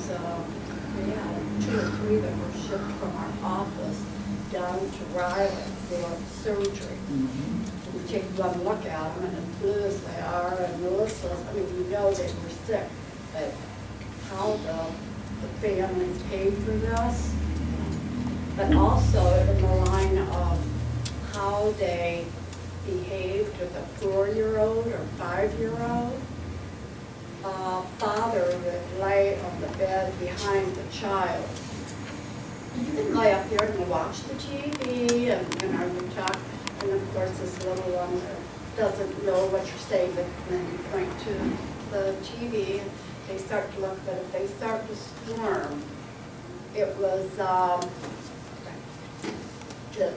we had 2 or 3 that were shipped from our office down to Riley for surgery. We take one look at them, and as blue as they are, and Melissa's, I mean, we know they were sick, but how the families paid for this, but also in the line of how they behaved with a 4-year-old or 5-year-old. Father would lay on the bed behind the child. You can lay up here and watch the TV and, you talk, and of course this little one doesn't know what you're saying, but then you point to the TV and they start to look, but if they start to squirm, it was,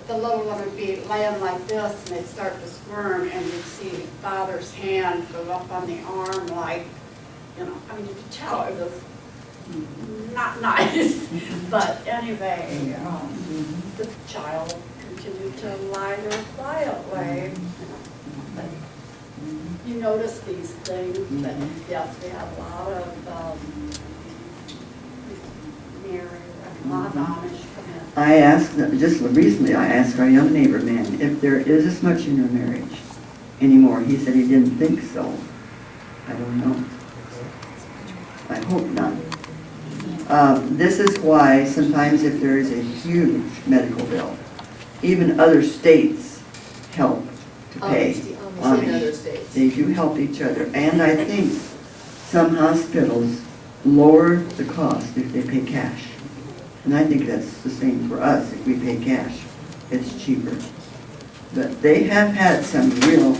the little one would be laying like this and they'd start to squirm and you'd see father's hand go up on the arm like, I mean, you could tell it was not nice. But anyway, the child continued to lie there quietly. But you notice these things, that, yes, we have a lot of, a lot of Amish come in. I asked, just recently, I asked our young neighbor man if there is as much in your marriage anymore. He said he didn't think so. I don't know. I hope not. This is why sometimes if there is a huge medical bill, even other states help to pay. Amish. They do help each other. And I think some hospitals lower the cost if they pay cash. And I think that's the same for us. If we pay cash, it's cheaper. But they have had some real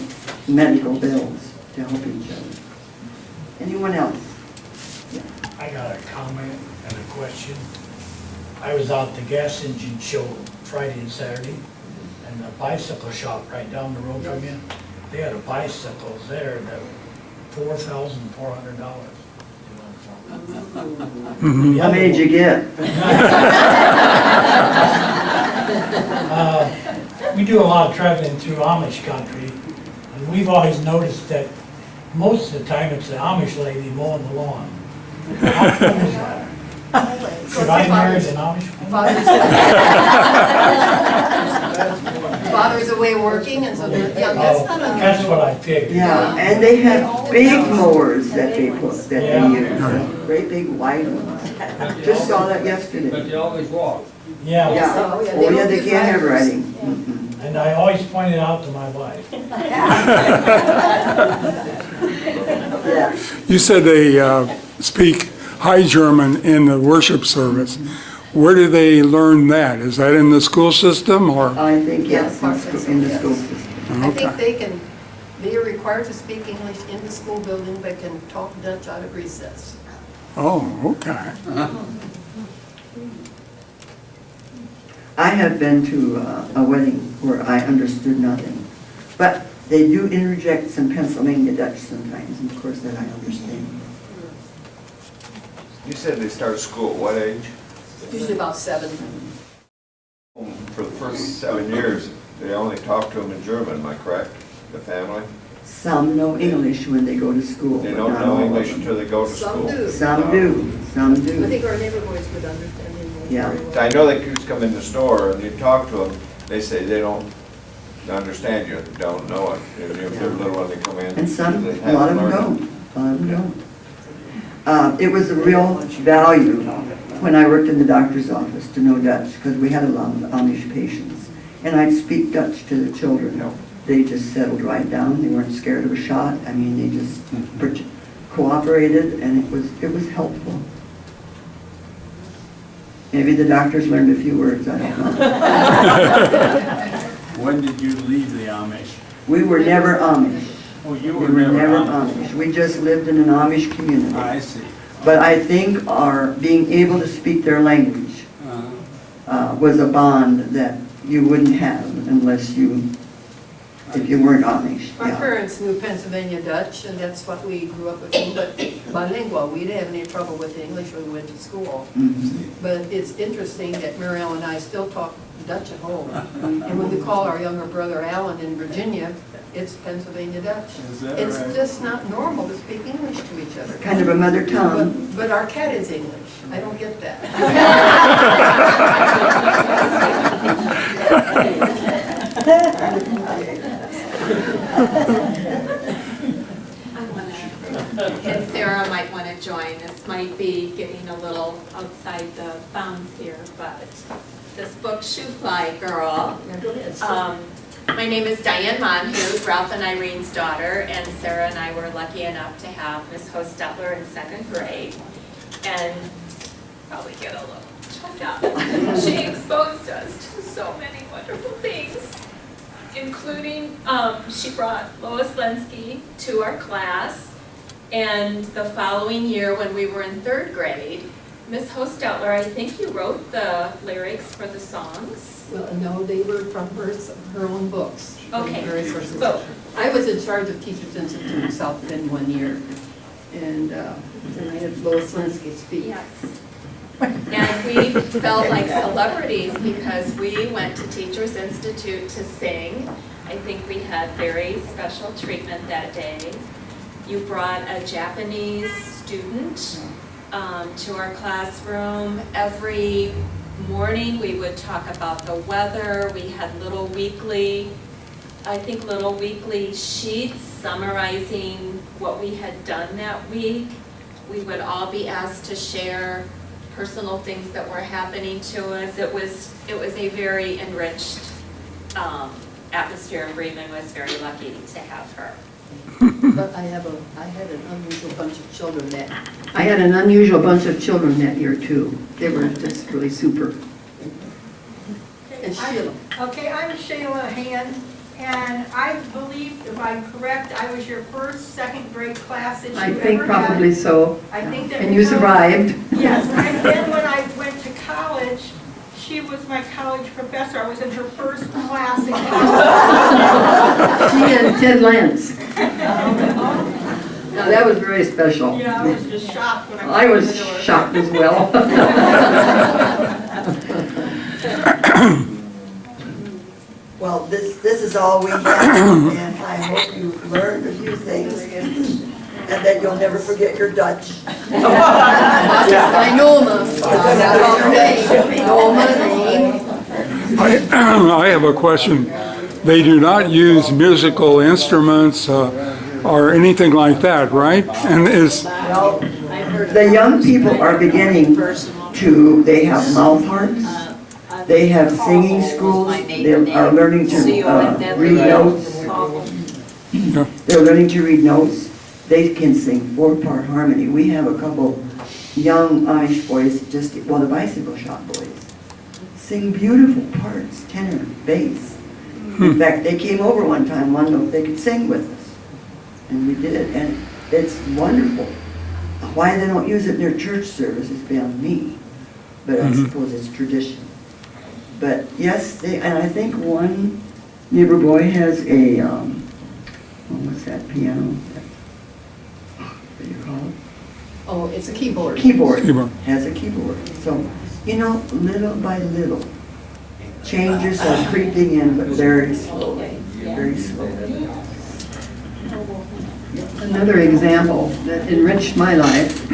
medical bills to help each other. Anyone else? I got a comment and a question. I was out at the gas engine show Friday and Saturday, and the bicycle shop right down the road from you, they had a bicycles there that $4,400. How many did you get? We do a lot of traveling through Amish country, and we've always noticed that most of the time it's the Amish lady mowing the lawn. How come is that? Should I marry an Amish woman? Father's away working, and so they're, yeah, that's not unusual. That's what I figured. Yeah, and they have big mowers that they use, great big wide ones. Just saw that yesterday. But they always walk. Yeah, Yeah, So, yeah, oh they yeah, don't they use can't have riders. riding. Mhm. and I always point it out to my wife. Yeah, You said they speak High German in the worship service. Where do they learn that? Is that in the school system or? I think yes, Yeah, in the yes. school system. I think Okay. they are required to speak English in the school building, but can talk Dutch out of recess. Oh, okay. I have been to a wedding where I understood nothing, but they do interject some Pennsylvania Dutch sometimes, and of course that I understand. You said they start school at what age? Usually about 7. For the first 7 years, they only talk to them in German, am I correct? The family? Some know English when they go to school, They but don't not know all of English them. until they go to Some school. do. Some do, some I do. think our neighbor boys would understand English Yeah. very well. I know they kids come in the store and you talk to them, they say they don't understand you, don't know it. If they're little and they come in. And some, they a lot of them haven't learned don't, a lot of them don't. It was a real value when I worked in the doctor's office to know Dutch, because we had a lot of Amish patients. And I'd speak Dutch to the children. They just settled right down, they weren't scared of a shot. I mean, they just cooperated, and it was helpful. Maybe the doctors learned a few words, I don't know. When did you leave the Amish? We were never Amish. Oh, you We were were never never Amish. Amish. We just lived in an Amish community. I see. But I think our being able to speak their language Uh, was a bond that you wouldn't have unless if you weren't Amish. Our Yeah. parents knew Pennsylvania Dutch, and that's what we grew up with, but bilingual. We didn't have any trouble with English when we went to school. Mhm. But it's interesting that Miriam and I still talk Dutch at home. And when we call our younger brother Alan in Virginia, it's Pennsylvania Dutch. Is that It's right? just not normal to speak English to each other. Kind of a mother tongue. But our cat is English. I don't get that. And Sarah might want to join. This might be getting a little outside the bounds here, but this book, Shoe Fly Girl. My name is Diane Monhood, Ralph and Irene's daughter, and Sarah and I were lucky enough to have Miss Hochstetler in 2nd grade, and probably get a little choked up. She exposed us to so many wonderful things, including she brought Lois Lenski to our class, and the following year when we were in 3rd grade, Miss Hochstetler, I think you wrote the lyrics for the songs. Well, no, they were from her own books. from Okay. various sources. So- I was in charge of Teachers Institute in South Bend one year, and I had Lois Linsky speak. Yes. And we felt like celebrities because we went to Teachers Institute to sing, I think we had very special treatment that day. You brought a Japanese student to our classroom. Every morning, we would talk about the weather. We had little weekly sheets summarizing what we had done that week. We would all be asked to share personal things that were happening to us. It was a very enriched atmosphere, and Bremen was very lucky to have her. But I had an unusual bunch of children that, I had an unusual bunch of children that year too. They were just really super. And Sheila. Okay, I'm Sheila Hand, and I believe, if I'm correct, I was your first second grade class that you ever I had. think probably so. I think that. And you survived. Yes, and then when I went to college, she was my college professor. I was in her first class in college. She and Ted Lance. Now that was very special. Yeah, I was just shocked when I I went in was the door. shocked as well. Well, this is all we have, and I hope you've learned a few things, and that you'll never forget your Dutch. I know Norma. Norma's name. I have a question. They do not use musical instruments or anything like that, right? And is, Well, the young people are beginning to, they have mouth harps, they have singing schools, they are learning to read notes. They're learning to read notes. They can sing 4-part harmony. We have a couple young Amish boys, the bicycle shop boys, sing beautiful parts, tenor, bass. In fact, they came over one time, wanted to know if they could sing with us. And we did, and it's wonderful. Why they don't use it in their church service is beyond me, but I suppose it's tradition. But yes, and I think one neighbor boy has a, what's that piano? What do you call it? Oh, it's a keyboard. Keyboard. Keyboard. Has a keyboard. So, little by little, changes are creeping in, but very slowly, very slowly. Another example that enriched my life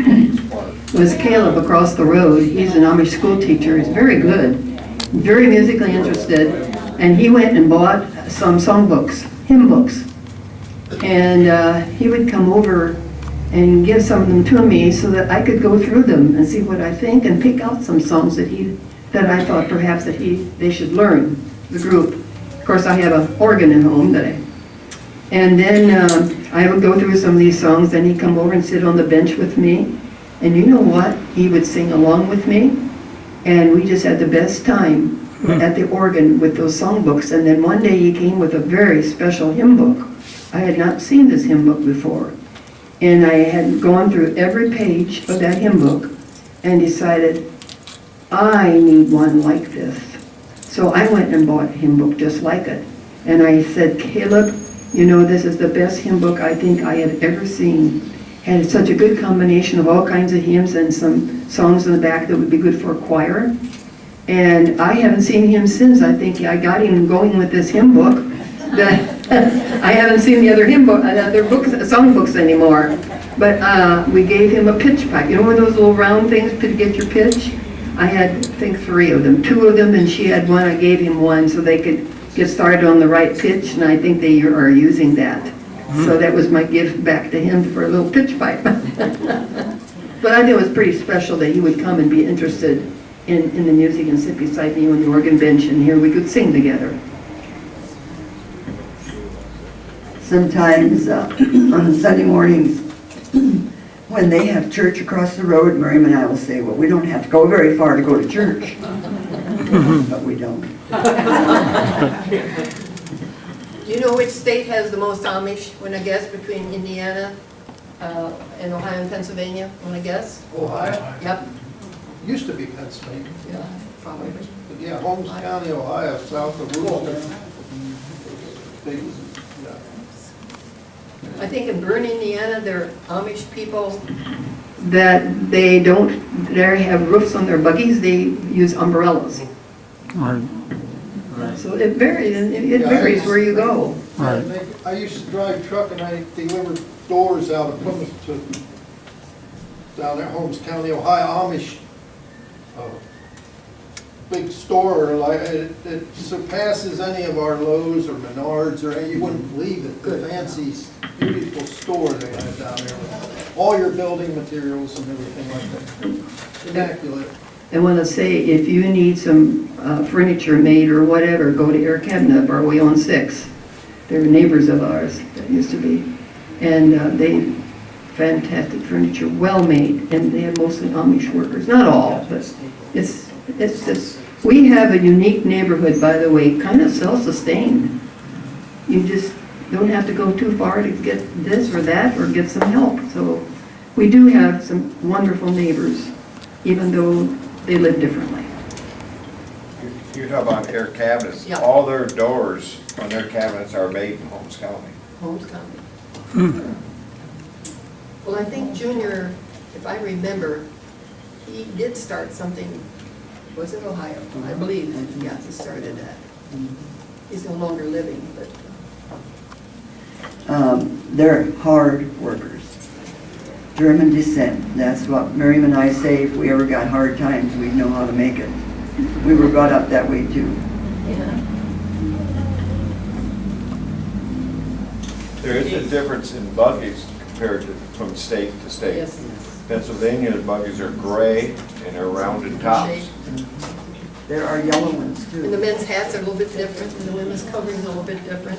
was Caleb across the road. He's an Amish school teacher. He's very good, very musically interested, and he went and bought some songbooks, hymn books. And he would come over and give some of them to me so that I could go through them and see what I think and pick out some songs that I thought perhaps that they should learn, the group. Of course, I have an organ at home and then I would go through some of these songs, then he'd come over and sit on the bench with me. And you know what? He would sing along with me, and we just had the best time at the organ with those songbooks. And then one day he came with a very special hymn book. I had not seen this hymn book before. And I had gone through every page of that hymn book and decided, I need one like this. So I went and bought a hymn book just like it. And I said, Caleb, this is the best hymn book I think I have ever seen. Had such a good combination of all kinds of hymns and some songs in the back that would be good for a choir. And I haven't seen him since. I think I got him going with this hymn book. I haven't seen the other songbooks anymore. But we gave him a pitch pipe. You know one of those little round things to get your pitch? I had, I think, 3 of them. 2 of them, and she had one. I gave him one so they could get started on the right pitch, and I think they are using that. So that was my gift back to him for a little pitch pipe. But I think it was pretty special that he would come and be interested in the music and sit beside me on the organ bench, and here we could sing together. Sometimes on Sunday mornings, when they have church across the road, Miriam and I will say, well, we don't have to go very far to go to church. But we don't. Do you know which state has the most Amish? Want to guess between Indiana and Ohio and Pennsylvania? Want to guess? Ohio? Yep. Used to be Pennsylvania. Yeah, probably. But yeah, Holmes County, Ohio, south of Worcester. Big, yeah. I think in Bremen, Indiana, there are Amish people that they have roofs on their buggies. They use umbrellas. right. So it varies, it varies where you go. Right. I used to drive truck and I delivered doors out of Plymouth to down there, Holmes County, Ohio, Amish. Big store, like, it surpasses any of our Lowe's or Menards or any, you wouldn't believe it. The fancy, beautiful store they have down there with all your building materials and everything like that. Immaculate. I want to say, if you need some furniture made or whatever, go to Air Cabinet, our way on 6. They're neighbors of ours, that used to be. And they, fantastic furniture, well made, and they have mostly Amish workers. Not all, but it's just, we have a unique neighborhood, by the way, kind of self-sustained. You just don't have to go too far to get this or that or get some help. So we do have some wonderful neighbors, even though they live differently. You talk about Air Cabinets, Yeah. all their doors on their cabinets are made in Holmes County. Holmes County. Well, I think Junior, if I remember, he did start something, was it Ohio? I believe, yeah, he started that. He's no longer living, but. They're hard workers. German descent, that's what Miriam and I say, if we ever got hard times, we'd know how to make it. We were brought up that way too. Yeah. There is a difference in buggies compared to, from state to state. Yes. Pennsylvania's buggies are gray and they're rounded tops. There are yellow ones And the too. men's hats are a little bit different, and the women's coverings are a little bit different.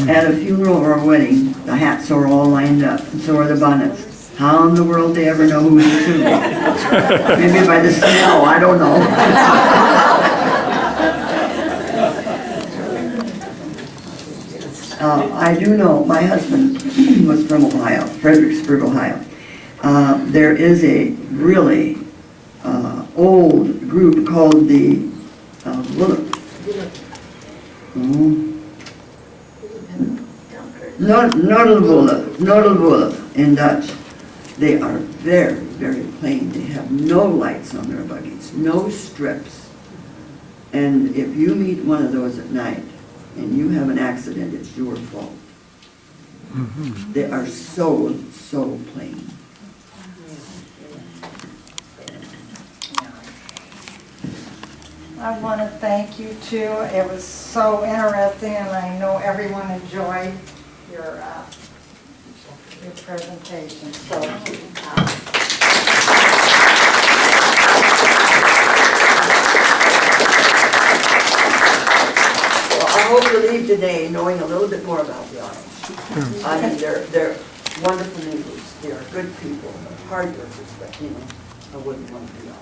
At a funeral or a wedding, the hats are all lined up, and so are the bonnets. How in the world they ever know who's who? Maybe by the smell, I don't know. I do know, my husband was from Ohio, Fredericksburg, Ohio. There is a really old group called the Nodelwolf in Dutch. They are very, very plain. They have no lights on their buggies, no strips. And if you meet one of those at night and you have an accident, it's your fault. They are so, so plain. I want to thank you too. It was so interesting, and I know everyone enjoyed your presentation. So, Well, I hope you leave today knowing a little bit more about the Amish. I mean, they're wonderful neighbors. They are good people, hard workers, but you know, I wouldn't want to be Amish.